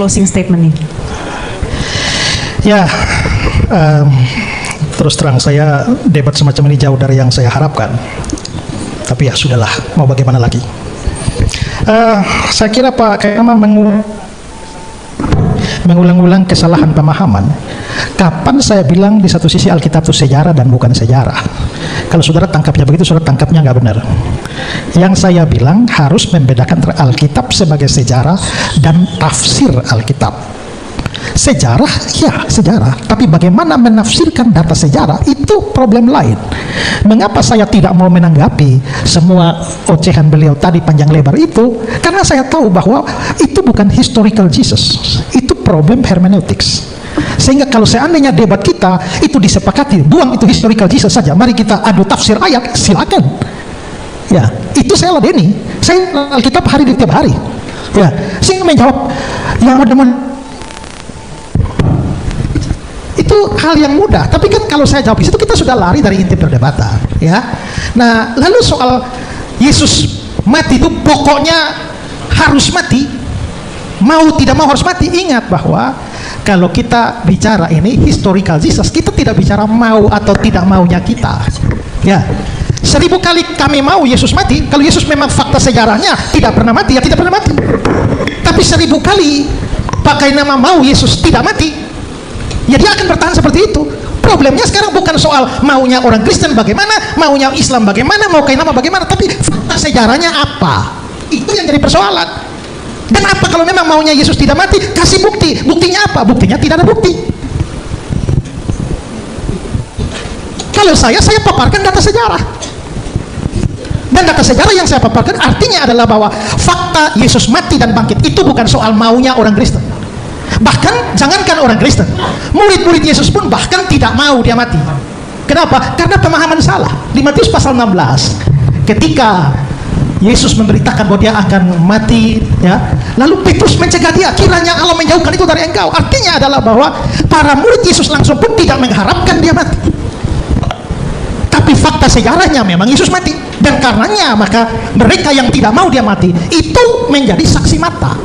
closing statement nih. Ya, terus terang saya debat semacam ini jauh dari yang saya harapkan. Tapi ya sudahlah, mau bagaimana lagi. Saya kira Pak Kayama mengulang-ulang kesalahan pemahaman. Kapan saya bilang di satu sisi Alkitab itu sejarah dan bukan sejarah? Kalau saudara tangkapnya begitu, saudara tangkapnya nggak benar. Yang saya bilang harus membedakan antara Alkitab sebagai sejarah dan tafsir Alkitab. Sejarah, ya sejarah, tapi bagaimana menafsirkan data sejarah itu problem lain. Mengapa saya tidak mau menanggapi semua ocehan beliau tadi panjang lebar itu? Karena saya tahu bahwa itu bukan historical Jesus, itu problem hermeneutics. Sehingga kalau seandainya debat kita itu disepakati, buang itu historical Jesus saja, mari kita adu tafsir ayat, silakan. Ya, itu saya ladeni. Saya Alkitab hari di tiap hari. Ya, saya menjawab yang teman itu hal yang mudah, tapi kan kalau saya jawab itu kita sudah lari dari inti perdebatan, ya. Nah, lalu soal Yesus mati itu pokoknya harus mati, mau tidak mau harus mati. Ingat bahwa kalau kita bicara ini historical Jesus, kita tidak bicara mau atau tidak maunya kita, ya. 1000 kali kami mau Yesus mati, kalau Yesus memang fakta sejarahnya tidak pernah mati, ya tidak pernah mati. Tapi 1000 kali pakai nama mau Yesus tidak mati, ya dia akan bertahan seperti itu. Problemnya sekarang bukan soal maunya orang Kristen bagaimana, maunya Islam bagaimana, mau kayak nama bagaimana, tapi fakta sejarahnya apa? Itu yang jadi persoalan. Dan apa kalau memang maunya Yesus tidak mati? Kasih bukti. Buktinya apa? Buktinya tidak ada bukti. Kalau saya paparkan data sejarah. Dan data sejarah yang saya paparkan artinya adalah bahwa fakta Yesus mati dan bangkit itu bukan soal maunya orang Kristen. Bahkan jangankan orang Kristen, murid-murid Yesus pun bahkan tidak mau dia mati. Kenapa? Karena pemahaman salah. Di Matius pasal 16, ketika Yesus memberitakan bahwa dia akan mati, ya, lalu Petrus mencegah dia, kiranya Allah menjauhkan itu dari engkau. Artinya adalah bahwa para murid Yesus langsung pun tidak mengharapkan dia mati. Tapi fakta sejarahnya memang Yesus mati, dan karenanya maka mereka yang tidak mau dia mati itu menjadi saksi mata.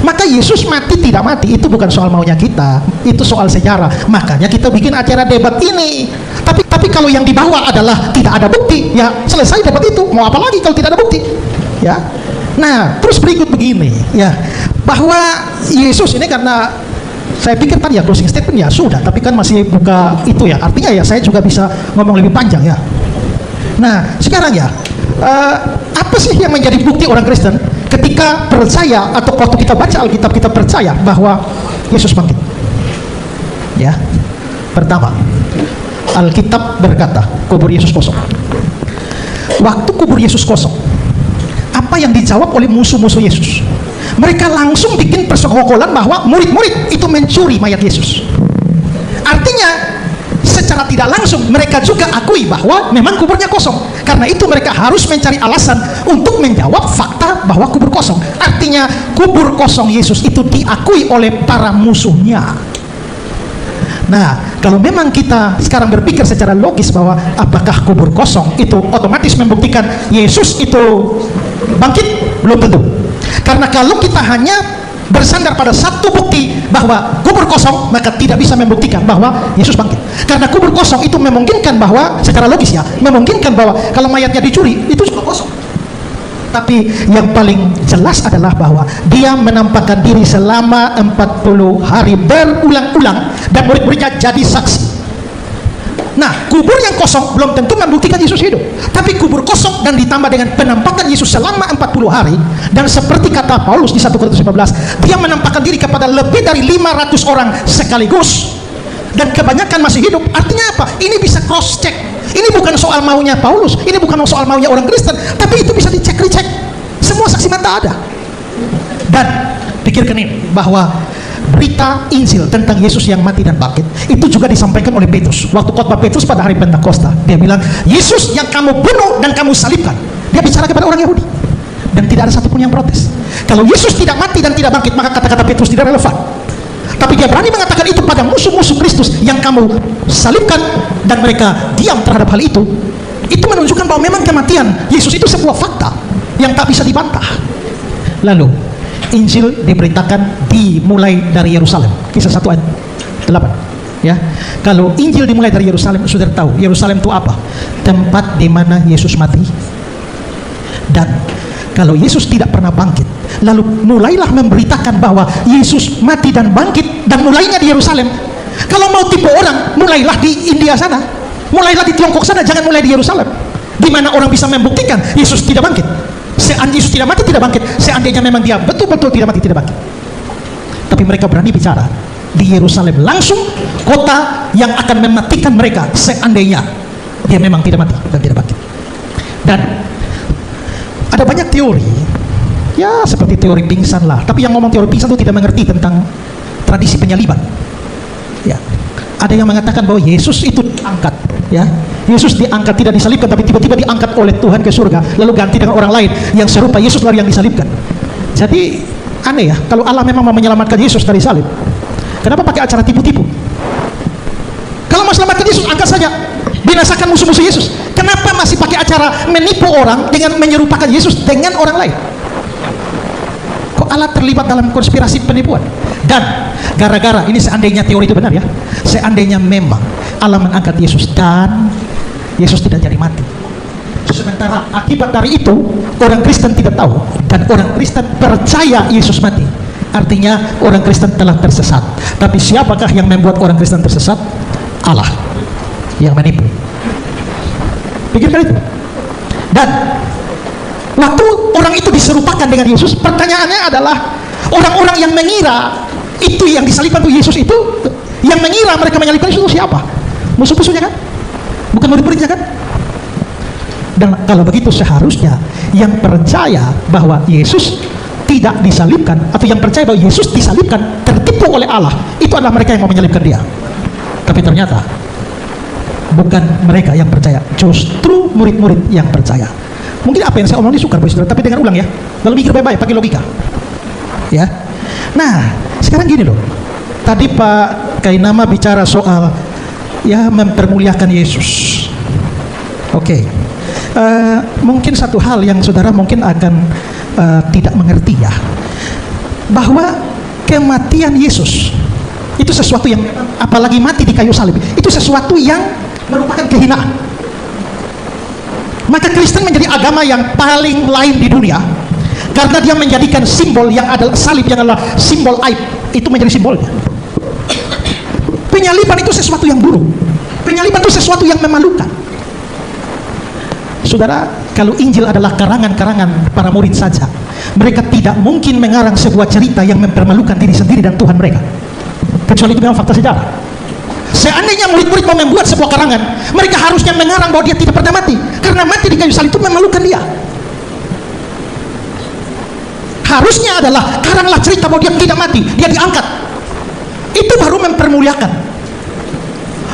Maka Yesus mati tidak mati itu bukan soal maunya kita, itu soal sejarah. Makanya kita bikin acara debat ini. Tapi kalau yang dibawa adalah tidak ada bukti, ya selesai debat itu. Mau apa lagi kalau tidak ada bukti? Ya. Nah, terus berikut begini, ya, bahwa Yesus ini karena saya pikir tadi ya closing statement ya sudah, tapi kan masih buka itu ya. Artinya ya saya juga bisa ngomong lebih panjang ya. Nah, sekarang ya, apa sih yang menjadi bukti orang Kristen ketika percaya atau waktu kita baca Alkitab kita percaya bahwa Yesus bangkit? Ya, pertama, Alkitab berkata kubur Yesus kosong. Waktu kubur Yesus kosong, apa yang dijawab oleh musuh-musuh Yesus? Mereka langsung bikin persekongkolan bahwa murid-murid itu mencuri mayat Yesus. Artinya secara tidak langsung mereka juga akui bahwa memang kuburnya kosong. Karena itu mereka harus mencari alasan untuk menjawab fakta bahwa kubur kosong. Artinya kubur kosong Yesus itu diakui oleh para musuhnya. Nah, kalau memang kita sekarang berpikir secara logis bahwa apakah kubur kosong itu otomatis membuktikan Yesus itu bangkit? Belum tentu. Karena kalau kita hanya bersandar pada satu bukti bahwa kubur kosong, maka tidak bisa membuktikan bahwa Yesus bangkit. Karena kubur kosong itu memungkinkan bahwa secara logis ya, memungkinkan bahwa kalau mayatnya dicuri itu juga kosong. Tapi yang paling jelas adalah bahwa dia menampakkan diri selama 40 hari berulang-ulang dan murid-muridnya jadi saksi. Nah, kubur yang kosong belum tentu membuktikan Yesus hidup. Tapi kubur kosong dan ditambah dengan penampakan Yesus selama 40 hari, dan seperti kata Paulus di 1 Korintus 15, dia menampakkan diri kepada lebih dari 500 orang sekaligus dan kebanyakan masih hidup. Artinya apa? Ini bisa cross check. Ini bukan soal maunya Paulus, ini bukan soal maunya orang Kristen, tapi itu bisa dicek recheck. Semua saksi mata ada. Dan pikirkan ini, bahwa berita Injil tentang Yesus yang mati dan bangkit itu juga disampaikan oleh Petrus waktu khotbah Petrus pada hari Pentakosta. Dia bilang, Yesus yang kamu bunuh dan kamu salibkan. Dia bicara kepada orang Yahudi dan tidak ada satupun yang protes. Kalau Yesus tidak mati dan tidak bangkit, maka kata-kata Petrus tidak relevan. Tapi dia berani mengatakan itu pada musuh-musuh Kristus yang kamu salibkan, dan mereka diam terhadap hal itu. Itu menunjukkan bahwa memang kematian Yesus itu sebuah fakta yang tak bisa dibantah. Lalu Injil diberitakan dimulai dari Yerusalem. Kisah 1 ayat 8. Ya, kalau Injil dimulai dari Yerusalem, sudah tahu Yerusalem itu apa? Tempat di mana Yesus mati. Dan kalau Yesus tidak pernah bangkit, lalu mulailah memberitakan bahwa Yesus mati dan bangkit, dan mulainya di Yerusalem. Kalau mau tipu orang, mulailah di India sana, mulailah di Tiongkok sana, jangan mulai di Yerusalem, di mana orang bisa membuktikan Yesus tidak bangkit. Seandainya Yesus tidak mati, tidak bangkit, seandainya memang dia betul-betul tidak mati, tidak bangkit. Tapi mereka berani bicara di Yerusalem langsung, kota yang akan mematikan mereka seandainya dia memang tidak mati dan tidak bangkit. Dan ada banyak teori, ya seperti teori pingsan lah. Tapi yang ngomong teori pingsan itu tidak mengerti tentang tradisi penyaliban. Ya, ada yang mengatakan bahwa Yesus itu diangkat, ya, Yesus diangkat, tidak disalibkan, tapi tiba-tiba diangkat oleh Tuhan ke surga, lalu ganti dengan orang lain yang serupa Yesus lalu yang disalibkan. Jadi aneh ya, kalau Allah memang mau menyelamatkan Yesus dari salib, kenapa pakai acara tipu-tipu? Kalau mau selamatkan Yesus, angkat saja, binasakan musuh-musuh Yesus. Kenapa masih pakai acara menipu orang dengan menyerupakan Yesus dengan orang lain? Kok Allah terlibat dalam konspirasi penipuan? Dan gara-gara ini, seandainya teori itu benar ya, seandainya memang Allah mengangkat Yesus dan Yesus tidak jadi mati, sementara akibat dari itu orang Kristen tidak tahu dan orang Kristen percaya Yesus mati, artinya orang Kristen telah tersesat. Tapi siapakah yang membuat orang Kristen tersesat? Allah yang menipu. Pikirkan itu. Dan waktu orang itu diserupakan dengan Yesus, pertanyaannya adalah orang-orang yang mengira itu yang disalibkan itu Yesus, itu yang mengira mereka menyalibkan Yesus itu siapa? Musuh-musuhnya kan? Bukan murid-muridnya kan? Dan kalau begitu seharusnya yang percaya bahwa Yesus tidak disalibkan, atau yang percaya bahwa Yesus disalibkan, tertipu oleh Allah, itu adalah mereka yang mau menyalibkan dia. Tapi ternyata bukan mereka yang percaya, justru murid-murid yang percaya. Mungkin apa yang saya omong ini sukar, tapi dengan ulang ya, kalau mikir baik-baik, pakai logika ya. Nah sekarang gini loh, tadi Pak Kainama bicara soal ya mempermuliakan Yesus. Oke. Mungkin satu hal yang saudara mungkin akan tidak mengerti ya, bahwa kematian Yesus itu sesuatu yang, apalagi mati di kayu salib, itu sesuatu yang merupakan kehinaan. Maka Kristen menjadi agama yang paling lain di dunia karena dia menjadikan simbol yang adalah salib, yang adalah simbol aib, itu menjadi simbolnya. Penyaliban itu sesuatu yang buruk, penyaliban itu sesuatu yang memalukan. Saudara, kalau Injil adalah karangan-karangan para murid saja, mereka tidak mungkin mengarang sebuah cerita yang mempermalukan diri sendiri dan Tuhan mereka, kecuali itu memang fakta sejarah. Seandainya murid-murid mau membuat sebuah karangan, mereka harusnya mengarang bahwa dia tidak pernah mati, karena mati di kayu salib itu memalukan dia. Harusnya adalah karanglah cerita bahwa dia tidak mati, dia diangkat, itu baru mempermuliakan.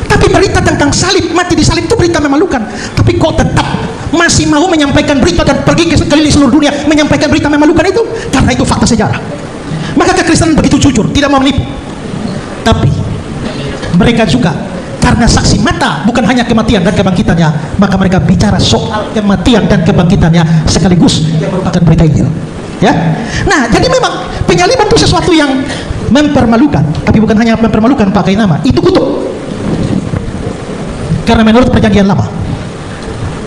Tapi berita tentang salib, mati di salib itu berita memalukan. Tapi kok tetap masih mau menyampaikan berita dan pergi ke sekeliling seluruh dunia menyampaikan berita memalukan itu? Karena itu fakta sejarah. Maka kekristenan begitu jujur, tidak mau menipu. Tapi mereka juga karena saksi mata, bukan hanya kematian dan kebangkitannya, maka mereka bicara soal kematian dan kebangkitannya sekaligus yang merupakan berita Injil. Ya, nah jadi memang penyaliban itu sesuatu yang mempermalukan, tapi bukan hanya mempermalukan, pakai nama itu kutuk. Karena menurut perjanjian lama,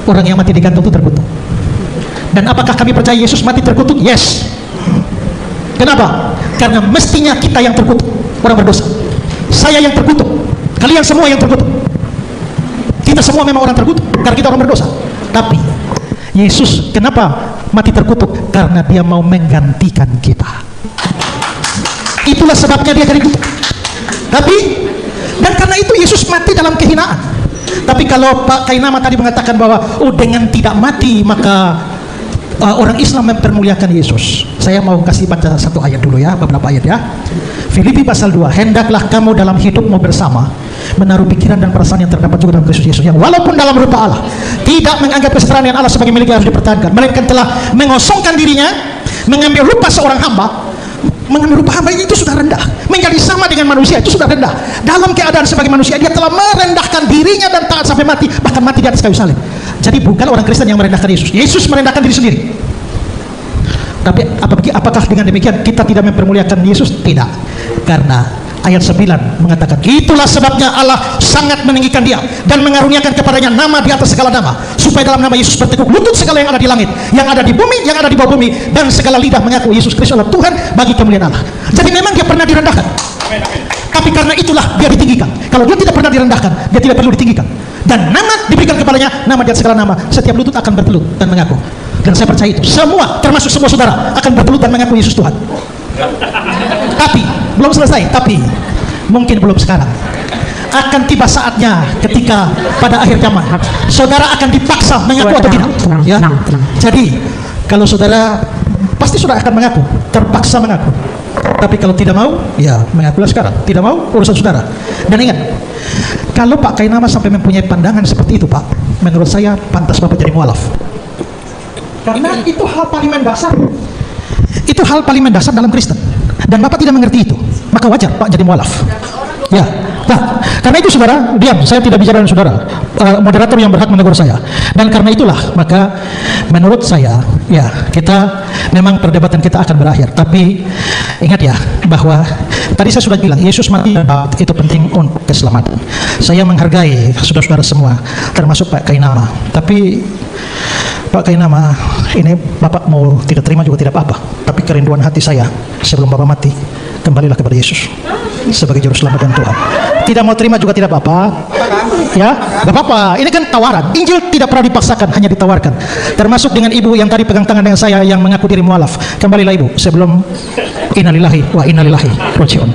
orang yang mati digantung itu terkutuk. Dan apakah kami percaya Yesus mati terkutuk? Yes. Kenapa? Karena mestinya kita yang terkutuk, orang berdosa. Saya yang terkutuk, kalian semua yang terkutuk. Kita semua memang orang terkutuk karena kita orang berdosa. Tapi Yesus kenapa mati terkutuk? Karena dia mau menggantikan kita. Itulah sebabnya dia jadi kutuk. Tapi dan karena itu Yesus mati dalam kehinaan. Tapi kalau Pak Kainama tadi mengatakan bahwa dengan tidak mati maka orang Islam mempermuliakan Yesus, saya mau kasih baca satu ayat dulu ya, beberapa ayat ya. Filipi pasal 2, hendaklah kamu dalam hidupmu bersama menaruh pikiran dan perasaan yang terdapat juga dalam Kristus Yesus, yang walaupun dalam rupa Allah tidak menganggap kesetaraan dengan Allah sebagai milik yang harus dipertahankan, melainkan telah mengosongkan dirinya, mengambil rupa seorang hamba. Mengambil rupa hamba itu sudah rendah, menjadi sama dengan manusia itu sudah rendah. Dalam keadaan sebagai manusia dia telah merendahkan dirinya dan taat sampai mati, bahkan mati di atas kayu salib. Jadi bukan orang Kristen yang merendahkan Yesus, Yesus merendahkan diri sendiri. Tapi apakah dengan demikian kita tidak mempermuliakan Yesus? Tidak. Karena ayat 9 mengatakan, itulah sebabnya Allah sangat meninggikan dia dan mengaruniakan kepadanya nama di atas segala nama, supaya dalam nama Yesus bertekuk lutut segala yang ada di langit, yang ada di bumi, yang ada di bawah bumi, dan segala lidah mengaku Yesus Kristus adalah Tuhan bagi kemuliaan Allah. Jadi memang dia pernah direndahkan, tapi karena itulah dia ditinggikan. Kalau dia tidak pernah direndahkan, dia tidak perlu ditinggikan. Dan nama diberikan kepadanya, nama di atas segala nama, setiap lutut akan bertelut dan mengaku. Dan saya percaya itu semua, termasuk semua saudara, akan bertelut dan mengaku Yesus Tuhan. Tapi belum selesai, tapi mungkin belum sekarang. Akan tiba saatnya ketika pada akhir zaman saudara akan dipaksa mengaku atau tidak. Ya. Jadi kalau saudara pasti sudah akan mengaku, terpaksa mengaku. Tapi kalau tidak mau, ya mengakulah sekarang. Tidak mau, urusan saudara. Dan ingat, kalau Pak Kainama sampai mempunyai pandangan seperti itu, Pak, menurut saya pantas Bapak jadi mualaf. Karena itu hal paling mendasar. Itu hal paling mendasar dalam Kristen. Dan Bapak tidak mengerti itu, maka wajar Pak jadi mualaf. Ya, nah, karena itu saudara, diam, saya tidak bicara dengan saudara, moderator yang berhak menegur saya. Dan karena itulah, maka menurut saya, ya, kita memang perdebatan kita akan berakhir. Tapi ingat ya, bahwa tadi saya sudah bilang, Yesus mati dan bangkit itu penting untuk keselamatan. Saya menghargai saudara-saudara semua, termasuk Pak Kainama. Tapi Pak Kainama, ini Bapak mau tidak terima juga tidak apa-apa. Tapi kerinduan hati saya sebelum Bapak mati, kembalilah kepada Yesus sebagai juru selamat dan Tuhan. Tidak mau terima juga tidak apa-apa. Ya, gak apa-apa. Ini kan tawaran. Injil tidak pernah dipaksakan, hanya ditawarkan. Termasuk dengan ibu yang tadi pegang tangan dengan saya yang mengaku diri mualaf. Kembalilah ibu sebelum innalillahi wa innalillahi raji'un.